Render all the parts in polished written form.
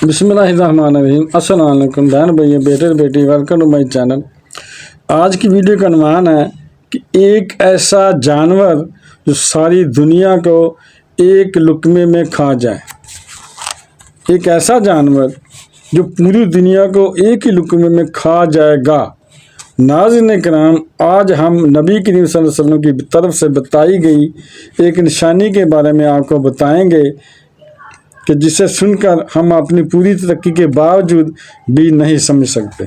بسم اللہ الرحمن الرحیم۔ السلام علیکم بہن بھائی بیٹے بیٹی، ویلکم ٹو مائی چینل۔ آج کی ویڈیو کا عنوان ہے کہ ایک ایسا جانور جو ساری دنیا کو ایک لقمے میں کھا جائے۔ ایک ایسا جانور جو پوری دنیا کو ایک ہی لقمے میں کھا جائے گا۔ ناظرین کرام، آج ہم نبی کریم صلی اللہ علیہ وسلم کی طرف سے بتائی گئی ایک نشانی کے بارے میں آپ کو بتائیں گے کہ جسے سن کر ہم اپنی پوری ترقی کے باوجود بھی نہیں سمجھ سکتے۔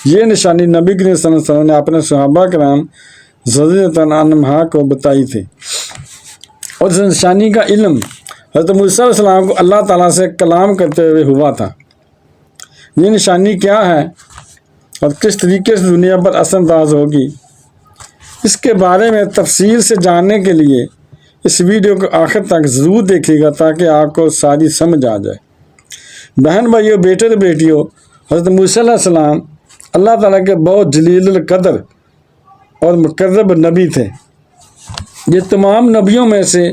یہ نشانی نبی کریم صلی اللہ علیہ وسلم نے اپنے صحابہ کرام رضی اللہ عنہم کو بتائی تھی، اور اس نشانی کا علم حضرت موسیٰ علیہ السلام کو اللہ تعالیٰ سے کلام کرتے ہوئے ہوا تھا۔ یہ نشانی کیا ہے اور کس طریقے سے دنیا پر اثر انداز ہوگی، اس کے بارے میں تفصیل سے جاننے کے لیے اس ویڈیو کو آخر تک ضرور دیکھیے گا تاکہ آپ کو ساری سمجھ آ جائے۔ بہن بھائیوں، بیٹے اور بیٹیوں، حضرت موسیٰ علیہ السلام اللہ تعالیٰ کے بہت جلیل القدر اور مقرب نبی تھے۔ یہ تمام نبیوں میں سے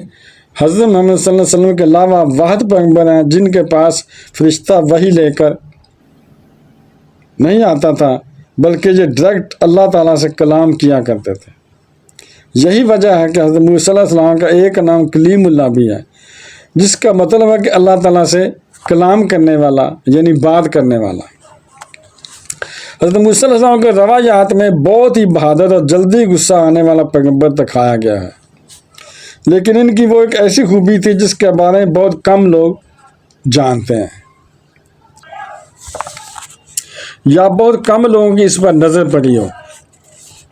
حضرت محمد صلی اللہ علیہ وسلم کے علاوہ واحد پیغمبر ہیں جن کے پاس فرشتہ وحی لے کر نہیں آتا تھا، بلکہ یہ ڈائریکٹ اللہ تعالیٰ سے کلام کیا کرتے تھے۔ یہی وجہ ہے کہ حضرت موسیٰ علیہ السلام کا ایک نام کلیم اللہ بھی ہے، جس کا مطلب ہے کہ اللہ تعالیٰ سے کلام کرنے والا، یعنی بات کرنے والا۔ حضرت موسیٰ علیہ السلام کے روایات میں بہت ہی بہادر اور جلدی غصہ آنے والا پیغمبر دکھایا گیا ہے، لیکن ان کی وہ ایک ایسی خوبی تھی جس کے بارے میں بہت کم لوگ جانتے ہیں، یا بہت کم لوگوں کی اس پر نظر پڑی ہو۔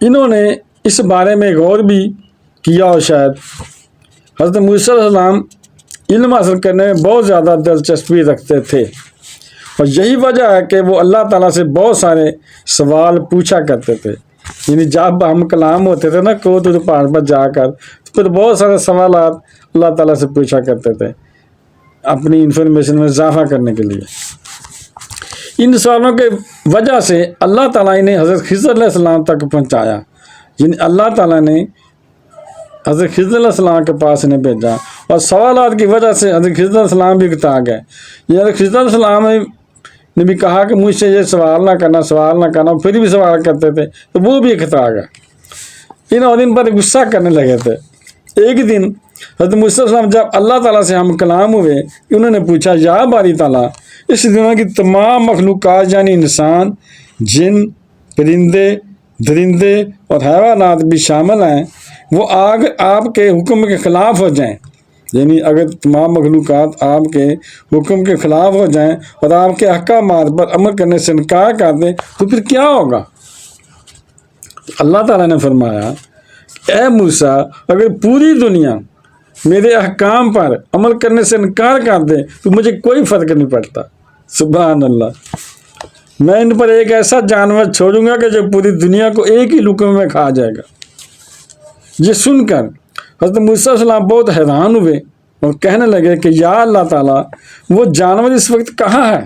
انہوں نے اس بارے میں غور بھی کیا ہو شاید۔ حضرت موسیٰ علیہ السلام علم حاصل کرنے میں بہت زیادہ دلچسپی رکھتے تھے، اور یہی وجہ ہے کہ وہ اللہ تعالیٰ سے بہت سارے سوال پوچھا کرتے تھے۔ یعنی جب ہم کلام ہوتے تھے نا کوہ پہاڑ پر جا کر، تو پھر بہت سارے سوالات اللہ تعالیٰ سے پوچھا کرتے تھے اپنی انفارمیشن میں اضافہ کرنے کے لیے۔ ان سوالوں کے وجہ سے اللہ تعالیٰ انہیں حضرت خضر علیہ السلام تک پہنچایا، یعنی اللہ تعالیٰ نے حضرت خضر علیہ السلام کے پاس انہیں بھیجا، اور سوالات کی وجہ سے حضرت خضر علیہ السلام بھی کتا گئے۔ یہ حضرت خضر علیہ السلام نے بھی کہا کہ مجھ سے یہ سوال نہ کرنا، پھر بھی سوال کرتے تھے تو وہ بھی کتا گئے۔ ان پر غصہ کرنے لگے تھے۔ ایک دن حضرت موسیٰ علیہ السلام جب اللہ تعالیٰ سے ہم کلام ہوئے، انہوں نے پوچھا، یا باری تعالیٰ، اس دنیا کی تمام مخلوقات یعنی انسان، جن، پرندے، درندے اور حیوانات بھی شامل ہیں، وہ آپ کے حکم کے خلاف ہو جائیں، یعنی اگر تمام مخلوقات آپ کے حکم کے خلاف ہو جائیں اور آپ کے احکامات پر عمل کرنے سے انکار کر دیں تو پھر کیا ہوگا؟ اللہ تعالیٰ نے فرمایا، اے موسیٰ، اگر پوری دنیا میرے احکام پر عمل کرنے سے انکار کر دے تو مجھے کوئی فرق نہیں پڑتا۔ سبحان اللہ، میں ان پر ایک ایسا جانور چھوڑوں گا کہ جو پوری دنیا کو ایک ہی لقمے میں کھا جائے گا۔ یہ سن کر حضرت موسیٰ علیہ السلام بہت حیران ہوئے اور کہنے لگے کہ یا اللہ تعالیٰ، وہ جانور اس وقت کہاں ہے؟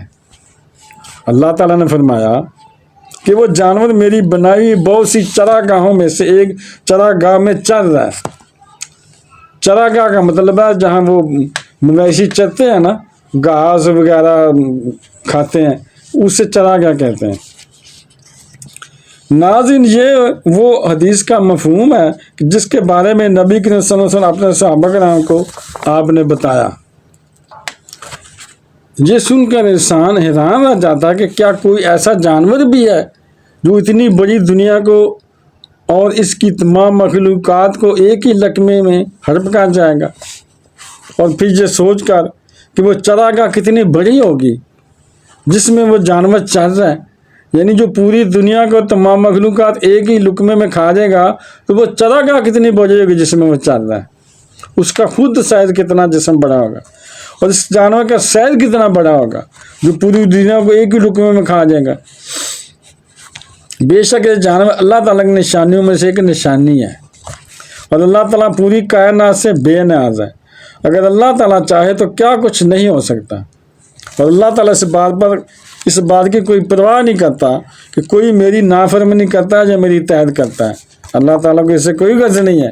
اللہ تعالیٰ نے فرمایا کہ وہ جانور میری بنائی ہوئی بہت سی چراگاہوں میں سے ایک چراگاہ میں چر رہا ہے۔ چراگاہ کا مطلب ہے جہاں وہ مویشی چرتے ہیں نا، گھاس وغیرہ کھاتے ہیں، اسے چراگاہ کہتے ہیں۔ ناظرین، یہ وہ حدیث کا مفہوم ہے کہ جس کے بارے میں نبی کریم صلی اللہ علیہ وسلم اپنے صحابہ کرام کو آپ نے بتایا۔ یہ سن کر انسان حیران رہ جاتا ہے کہ کیا کوئی ایسا جانور بھی ہے جو اتنی بڑی دنیا کو اور اس کی تمام مخلوقات کو ایک ہی لقمے میں ہڑپ کر جائے گا؟ اور پھر یہ سوچ کر کہ وہ چراگاہ کتنی بڑی ہوگی جس میں وہ جانور چر رہا ہے، یعنی جو پوری دنیا کو تمام مخلوقات ایک ہی لقمے میں کھا جائے گا، تو وہ چراگاہ کتنی بڑی ہوگی جس میں وہ چر رہا ہے۔ اس کا خود سائز کتنا جسم بڑا ہوگا، اور اس جانور کا سائز کتنا بڑا ہوگا جو پوری دنیا کو ایک ہی لقمے میں کھا جائے گا۔ بے شک یہ جانور اللہ تعالیٰ کی نشانیوں میں سے ایک نشانی ہے، اور اللہ تعالیٰ پوری کائنات سے بے نیاز ہے۔ اگر اللہ تعالیٰ چاہے تو کیا کچھ نہیں ہو سکتا، اور اللہ تعالیٰ اس بات کی کوئی پرواہ نہیں کرتا کہ کوئی میری نافرمانی کرتا ہے یا میری اطاعت کرتا ہے۔ اللہ تعالیٰ کو اس سے کوئی غرض نہیں ہے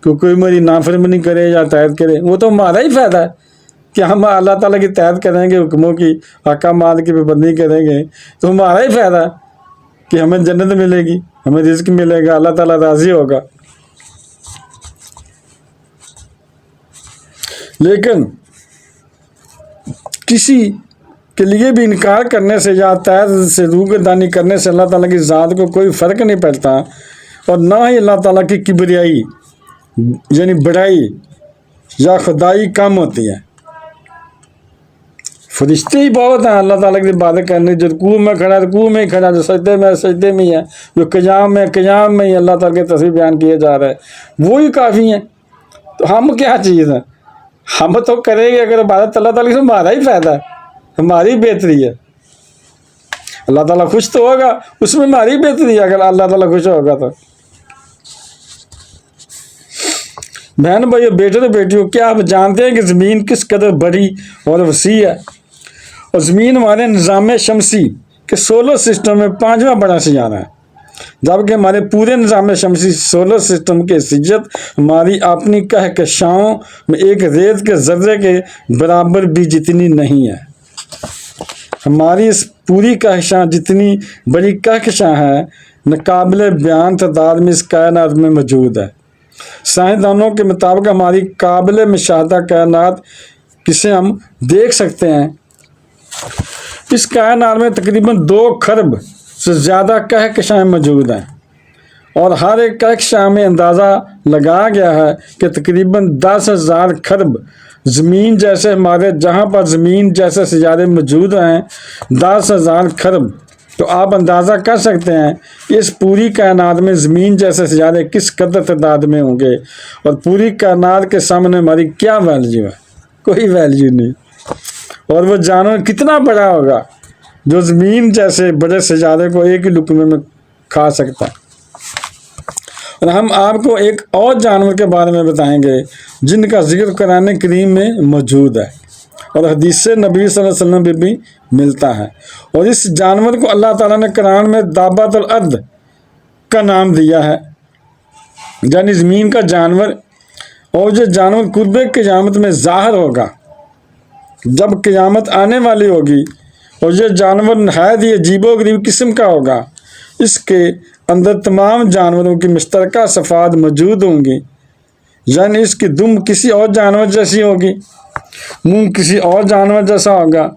کہ کوئی میری نافرمانی کرے یا اطاعت کرے، وہ تو ہمارا ہی فائدہ ہے۔ کہ ہم اللہ تعالیٰ کی اطاعت کریں گے، حکموں کی، احکامات کی پابندی کریں گے تو ہمارا ہی فائدہ ہے کہ ہمیں جنت ملے گی، ہمیں رزق ملے گا، اللہ تعالیٰ راضی ہوگا۔ لیکن کسی کے لیے بھی انکار کرنے سے یا اطاعت سے روگردانی کرنے سے اللہ تعالیٰ کی ذات کو کوئی فرق نہیں پڑتا، اور نہ ہی اللہ تعالیٰ کی کبریائی یعنی بڑائی یا خدائی کم ہوتی ہے۔ فرشتے ہی بہت ہیں اللہ تعالیٰ کی عبادت کرنے، جو رکوع میں کھڑا رکوع میں ہی کھڑا، جو سجدے میں سجدے میں ہی ہے، جو قیام میں ہی اللہ تعالیٰ کے تصویر بیان کیے جا رہا ہے، وہی کافی ہیں۔ تو ہم کیا چیز ہیں؟ ہم تو کریں گے اگر عبادت اللہ تعالیٰ سے، ہمارا ہی فائدہ ہے، ہماری بہتری ہے۔ اللہ تعالیٰ خوش تو ہوگا، اس میں ہماری بہتری ہے اگر اللہ تعالیٰ خوش ہوگا تو۔ بہن بھائیو، بیٹے اور بیٹیوں، کیا آپ جانتے ہیں کہ زمین کس قدر بڑی اور وسیع ہے؟ اور زمین ہمارے نظام شمسی کے سولر سسٹم میں 5واں بڑا سیارہ ہے، جبکہ ہمارے پورے نظام شمسی سولر سسٹم کی حیثیت ہماری اپنی کہکشاؤں میں ایک ریت کے ذرے کے برابر بھی جتنی نہیں ہے۔ ہماری اس پوری کہکشاں جتنی بڑی کہکشاں ہے، ناقابل بیان تعداد میں اس کائنات میں موجود ہے۔ سائنسدانوں کے مطابق ہماری قابل مشاہدہ کائنات کسے ہم دیکھ سکتے ہیں، اس کائنات میں تقریباً 2 خرب سے زیادہ کہکشائیں موجود ہیں، اور ہر ایک کہکشاں میں اندازہ لگایا گیا ہے کہ تقریباً 10,000 خرب زمین جیسے ہمارے جہاں پر زمین جیسے سیارے موجود ہیں 10,000 خرب۔ تو آپ اندازہ کر سکتے ہیں کہ اس پوری کائنات میں زمین جیسے سیارے کس قدر تعداد میں ہوں گے، اور پوری کائنات کے سامنے ہماری کیا ویلیو ہے؟ کوئی ویلیو نہیں۔ اور وہ جانور کتنا بڑا ہوگا جو زمین جیسے بڑے سیارے کو ایک ہی لقمے میں کھا سکتا ہے۔ اور ہم آپ کو ایک اور جانور کے بارے میں بتائیں گے جن کا ذکر قرآن کریم میں موجود ہے اور حدیث نبی صلی اللہ علیہ وسلم میں بھی ملتا ہے، اور اس جانور کو اللہ تعالیٰ نے قرآن میں دابۃ الارض کا نام دیا ہے، یعنی زمین کا جانور۔ اور یہ جانور قرب قیامت میں ظاہر ہوگا جب قیامت آنے والی ہوگی، اور یہ جانور نہایت ہی عجیب و غریب قسم کا ہوگا۔ اس کے اندر تمام جانوروں کی مشترکہ صفات موجود ہوں گی، یعنی اس کی دم کسی اور جانور جیسی ہوگی، منہ کسی اور جانور جیسا ہوگا،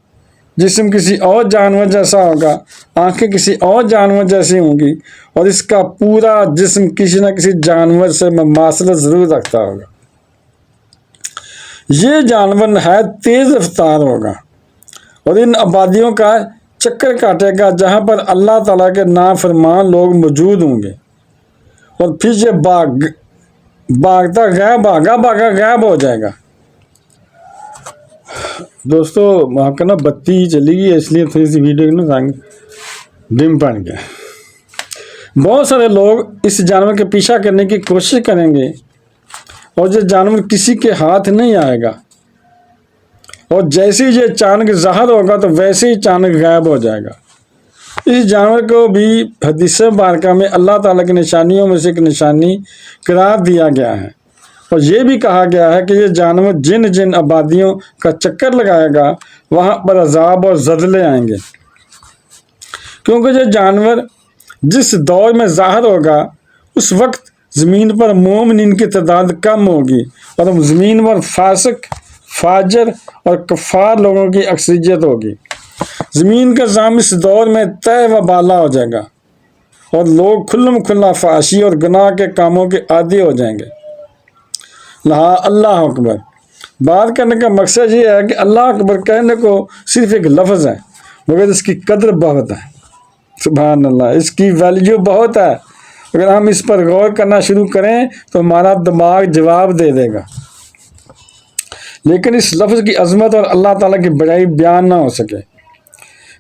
جسم کسی اور جانور جیسا ہوگا، آنکھیں کسی اور جانور جیسی ہوں گی، اور اس کا پورا جسم کسی نہ کسی جانور سے مماثلت ضرور رکھتا ہوگا۔ یہ جانور نہایت تیز رفتار ہوگا اور ان آبادیوں کا چکر کاٹے گا جہاں پر اللہ تعالیٰ کے نافرمان لوگ موجود ہوں گے، اور پھر یہ بھاگتا غائب ہو جائے گا۔ دوستو وہاں کا نا بتی چلی گئی، اس لیے تھوڑی سی ویڈیو نا ڈم پڑ گیا۔ بہت سارے لوگ اس جانور کے پیچھا کرنے کی کوشش کریں گے، اور یہ جانور کسی کے ہاتھ نہیں آئے گا، اور جیسے ہی یہ اچانک ظاہر ہوگا تو ویسے ہی اچانک غائب ہو جائے گا۔ اس جانور کو بھی حدیث مبارکہ میں اللہ تعالیٰ کی نشانیوں میں سے ایک نشانی قرار دیا گیا ہے، اور یہ بھی کہا گیا ہے کہ یہ جانور جن آبادیوں کا چکر لگائے گا وہاں پر عذاب اور زلزلے آئیں گے، کیونکہ یہ جانور جس دور میں ظاہر ہوگا اس وقت زمین پر مومنین کی تعداد کم ہوگی، اور زمین پر فاسق، فاجر اور کفار لوگوں کی اکثریت ہوگی۔ زمین کا نظام اس دور میں طے و بالا ہو جائے گا، اور لوگ کھلم کھلا فحاشی اور گناہ کے کاموں کے عادی ہو جائیں گے۔ اللہ اکبر بات کرنے کا مقصد یہ ہے کہ اللہ اکبر کہنے کو صرف ایک لفظ ہے، مگر اس کی قدر بہت ہے۔ سبحان اللہ، اس کی ویلیو بہت ہے۔ اگر ہم اس پر غور کرنا شروع کریں تو ہمارا دماغ جواب دے دے گا، لیکن اس لفظ کی عظمت اور اللہ تعالیٰ کی بڑائی بیان نہ ہو سکے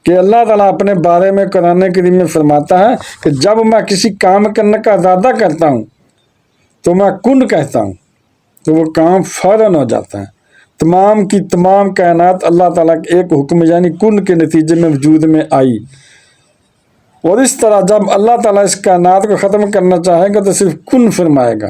کہ اللہ تعالیٰ اپنے بارے میں قرآن کریم میں فرماتا ہے کہ جب میں کسی کام کرنے کا ارادہ کرتا ہوں تو میں کن کہتا ہوں تو وہ کام فوراً ہو جاتا ہے۔ تمام کی تمام کائنات اللہ تعالیٰ کے ایک حکم یعنی کن کے نتیجے میں وجود میں آئی، اور اس طرح جب اللہ تعالیٰ اس کائنات کو ختم کرنا چاہے گا تو صرف کن فرمائے گا،